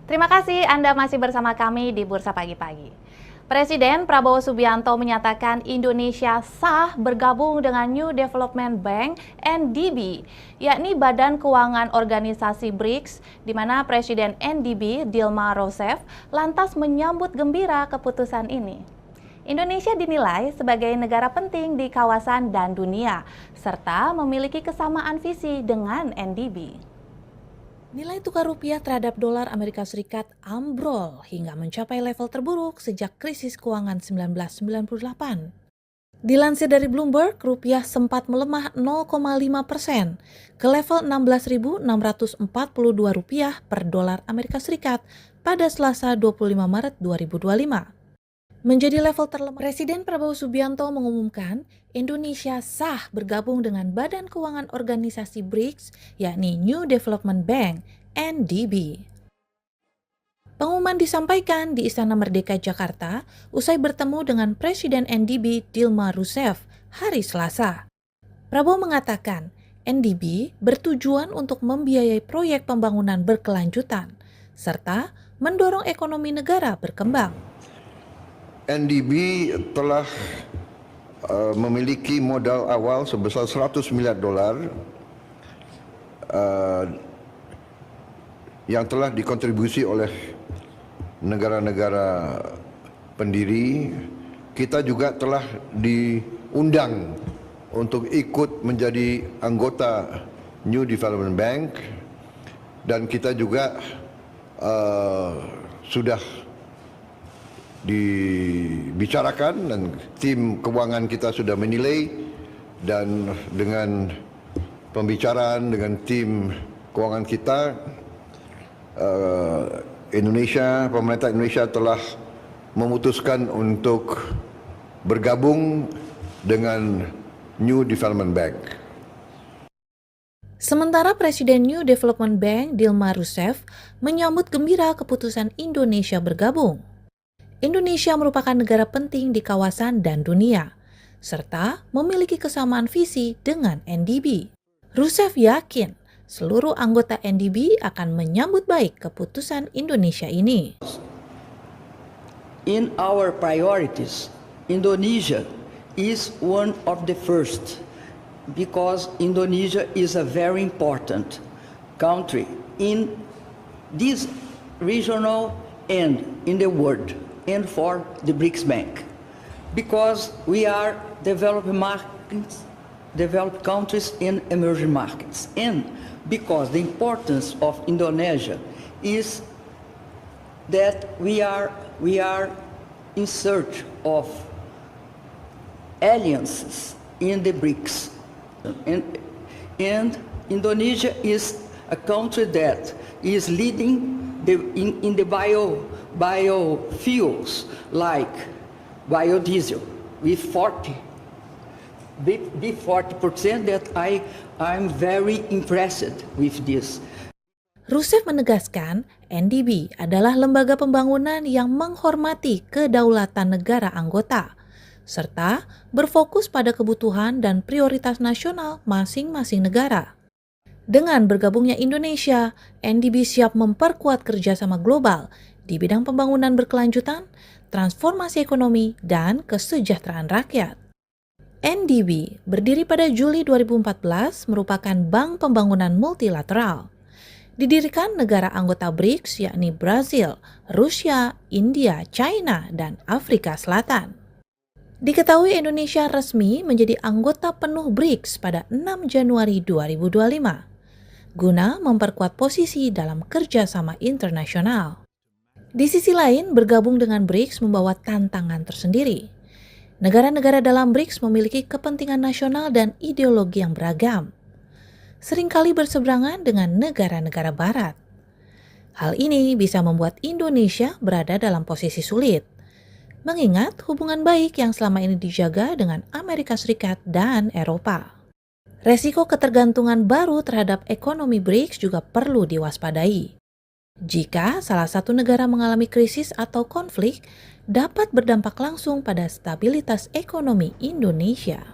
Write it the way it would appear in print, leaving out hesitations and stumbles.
Terima kasih Anda masih bersama kami di Bursa Pagi-Pagi. Presiden Prabowo Subianto menyatakan Indonesia sah bergabung dengan New Development Bank (NDB), yakni Badan Keuangan Organisasi BRICS, di mana Presiden NDB Dilma Rousseff lantas menyambut gembira keputusan ini. Indonesia dinilai sebagai negara penting di kawasan dan dunia, serta memiliki kesamaan visi dengan NDB. Nilai tukar rupiah terhadap dolar Amerika Serikat ambrol hingga mencapai level terburuk sejak krisis keuangan 1998. Dilansir dari Bloomberg, rupiah sempat melemah 0,5% ke level Rp16.642 per dolar Amerika Serikat pada Selasa 25 Maret 2025. Menjadi level terlemah, Presiden Prabowo Subianto mengumumkan Indonesia sah bergabung dengan Badan Keuangan Organisasi BRICS, yakni New Development Bank (NDB). Pengumuman disampaikan di Istana Merdeka Jakarta usai bertemu dengan Presiden NDB Dilma Rousseff hari Selasa. Prabowo mengatakan NDB bertujuan untuk membiayai proyek pembangunan berkelanjutan serta mendorong ekonomi negara berkembang. NDB telah memiliki modal awal sebesar 100 miliar dolar yang telah dikontribusi oleh negara-negara pendiri. Kita juga telah diundang untuk ikut menjadi anggota New Development Bank, dan kita juga sudah dibicarakan dan tim keuangan kita sudah menilai, dan dengan pembicaraan dengan tim keuangan kita, pemerintah Indonesia telah memutuskan untuk bergabung dengan New Development Bank. Sementara Presiden New Development Bank Dilma Rousseff menyambut gembira keputusan Indonesia bergabung. Indonesia merupakan negara penting di kawasan dan dunia, serta memiliki kesamaan visi dengan NDB. Rousseff yakin seluruh anggota NDB akan menyambut baik keputusan Indonesia ini. In our priorities, Indonesia is one of the first, because Indonesia is a very important country in this regional and in the world, and for the BRICS Bank, because we are developed markets, developed countries in emerging markets, and because the importance of Indonesia is that we are in search of alliances in the BRICS, and Indonesia is a country that is leading in the biofuels like biodiesel with 40% that I'm very impressed with this. Rousseff menegaskan NDB adalah lembaga pembangunan yang menghormati kedaulatan negara anggota, serta berfokus pada kebutuhan dan prioritas nasional masing-masing negara. Dengan bergabungnya Indonesia, NDB siap memperkuat kerjasama global di bidang pembangunan berkelanjutan, transformasi ekonomi, dan kesejahteraan rakyat. NDB berdiri pada Juli 2014 merupakan bank pembangunan multilateral. Didirikan negara anggota BRICS yakni Brazil, Rusia, India, China, dan Afrika Selatan. Diketahui Indonesia resmi menjadi anggota penuh BRICS pada 6 Januari 2025. Guna memperkuat posisi dalam kerjasama internasional. Di sisi lain, bergabung dengan BRICS membawa tantangan tersendiri. Negara-negara dalam BRICS memiliki kepentingan nasional dan ideologi yang beragam, seringkali berseberangan dengan negara-negara barat. Hal ini bisa membuat Indonesia berada dalam posisi sulit, mengingat hubungan baik yang selama ini dijaga dengan Amerika Serikat dan Eropa. Resiko ketergantungan baru terhadap ekonomi BRICS juga perlu diwaspadai. Jika salah satu negara mengalami krisis atau konflik, dapat berdampak langsung pada stabilitas ekonomi Indonesia.